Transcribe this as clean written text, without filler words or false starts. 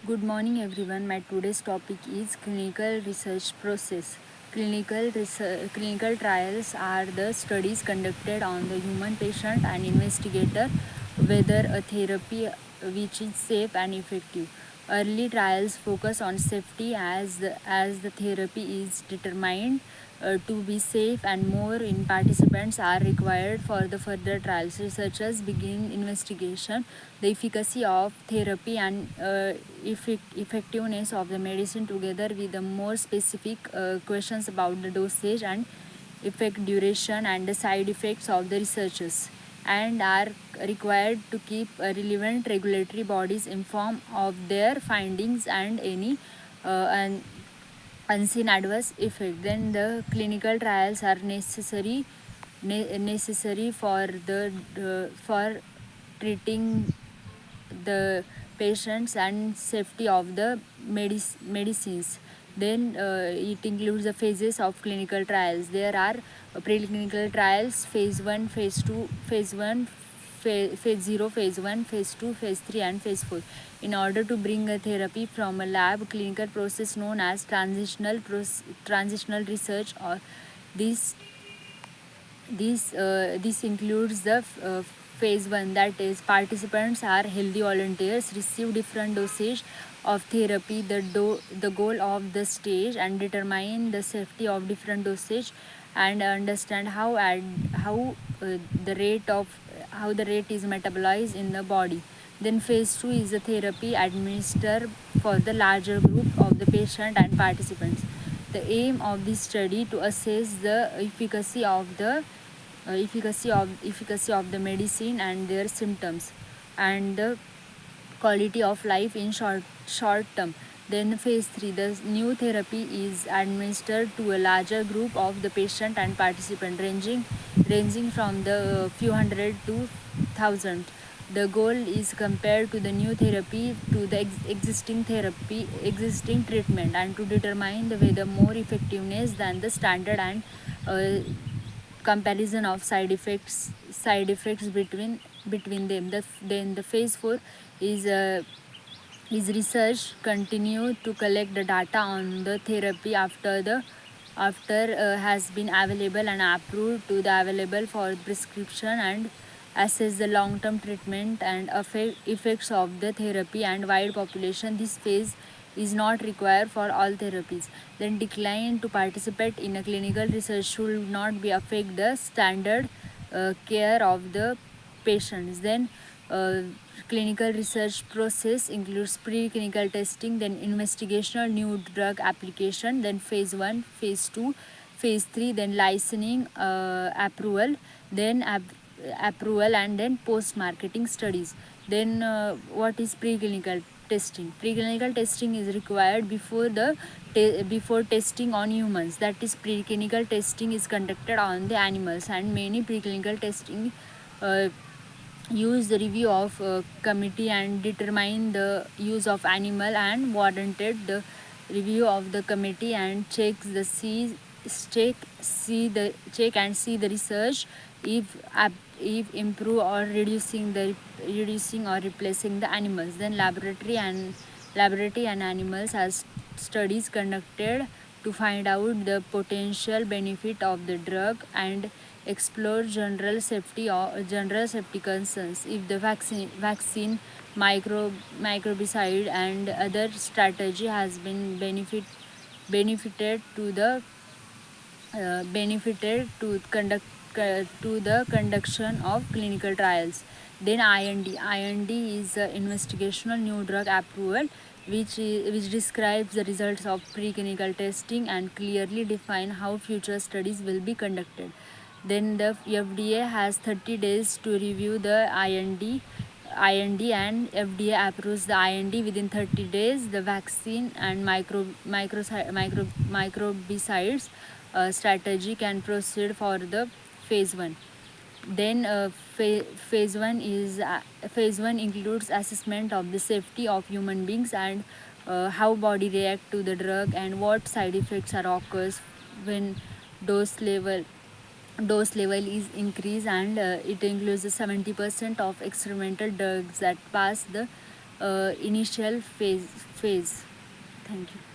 Good morning, everyone. My today's topic is clinical research process. Clinical trials are the studies conducted on the human patient and investigator whether a therapy which is safe and effective. Early trials focus on safety as the therapy is determined to be safe, and more in participants are required for the further trials. Researchers begin investigation the efficacy of therapy and effectiveness of the medicine, together with the more specific questions about the dosage and effect duration and the side effects of the researchers, and are required to keep relevant regulatory bodies informed of their findings and any and unseen adverse effect. Then the clinical trials are necessary for treating the patients and safety of the medicines. Then it includes the phases of clinical trials. There are preclinical trials, phase 1, phase 0, phase 1, phase 2, phase 3, and phase 4. In order to bring a therapy from a lab, clinical process known as transitional research, or this this includes the phase 1, that is, participants are healthy volunteers, receive different dosage of therapy. The goal of the stage and determine the safety of different dosage and understand the rate of how the rate is metabolized in the body. Then phase 2 is the therapy administered for the larger group of the patient and participants. The aim of this study to assess the efficacy of the medicine and their symptoms and the quality of life in short term. Then phase 3, the new therapy is administered to a larger group of the patient and participant, ranging from the few hundred to thousand. The goal is compared to the new therapy to the existing treatment, and to determine the whether more effectiveness than the standard, and uh, comparison of side effects between them. Then the phase 4 is research continue to collect the data on the therapy after has been available and approved to the available for prescription, and assess the long term treatment and effects of the therapy and wide population. This phase is not required for all therapies. Then decline to participate in a clinical research should not be affect the standard care of the patients. Then clinical research process includes preclinical testing, then investigational new drug application, then phase 1, phase 2, phase 3, then licensing, then approval, and then post marketing studies. Then what is preclinical testing? Preclinical testing is required before testing on humans. That is, preclinical testing is conducted on the animals, and many preclinical testing uh, use the review of committee and determine the use of animal and warranted. The review of the committee and check and see the research if if improve or reducing or replacing the animals. Then laboratory and animals as studies conducted to find out the potential benefit of the drug and explore general safety concerns. If the vaccine microbicide and other strategy has been benefited to the conduction of clinical trials. Then IND is investigational new drug approval, which describes the results of preclinical testing and clearly define how future studies will be conducted. Then the FDA has 30 days to review the and FDA approves the IND within 30 days. The vaccine and microbicides strategy can proceed for the phase 1. Then phase 1 includes assessment of the safety of human beings, and how body react to the drug, and what side effects are occurs when dose level dose level is increased, and it includes the 70% of experimental drugs that pass the initial phase. Thank you.